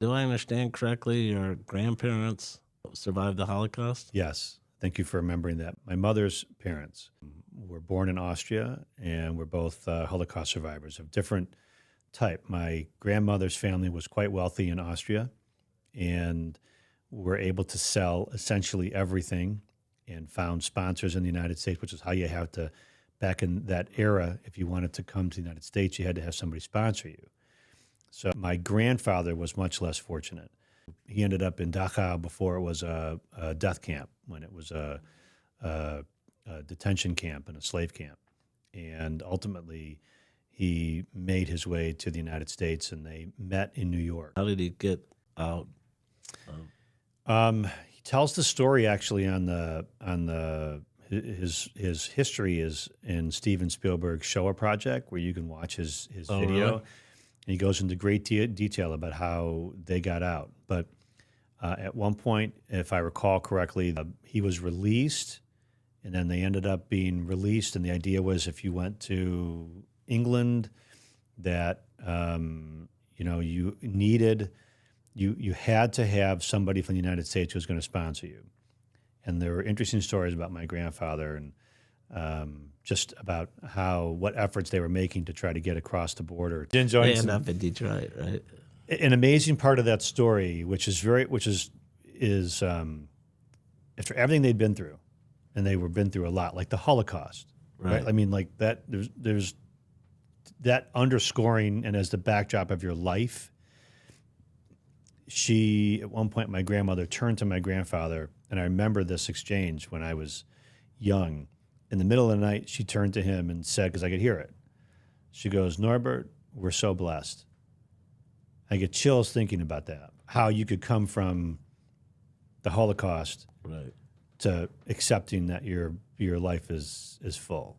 Do I understand correctly? Your grandparents survived the Holocaust? Yes. Thank you for remembering that. My mother's parents were born in Austria and were both Holocaust survivors of different type. My grandmother's family was quite wealthy in Austria and were able to sell essentially everything and found sponsors in the United States, which is how you have to, back in that era, if you wanted to come to the United States, you had to have somebody sponsor you. So my grandfather was much less fortunate. He ended up in Dachau before it was a death camp, when it was a detention camp and a slave camp. And ultimately, he made his way to the United States, and they met in New York. How did he get out? He tells the story actually on the his history is in Steven Spielberg's Shoah Project, where you can watch his Oh, video. really? And he goes into great detail about how they got out. But at one point, if I recall correctly, he was released, and then they ended up being released. And the idea was, if you went to England, that you needed you had to have somebody from the United States who was going to sponsor you. And there were interesting stories about my grandfather and just about what efforts they were making to try to get across the border. They end up in Detroit, right? An amazing part of that story, which is after everything they'd been through, and they were been through a lot, like the Holocaust, right? Right. I mean, like that. There's that underscoring, and as the backdrop of your life. At one point, my grandmother turned to my grandfather, and I remember this exchange when I was young. In the middle of the night, she turned to him and said, because I could hear it, she goes, "Norbert, we're so blessed." I get chills thinking about that, how you could come from the Holocaust Right. to accepting that your life is full.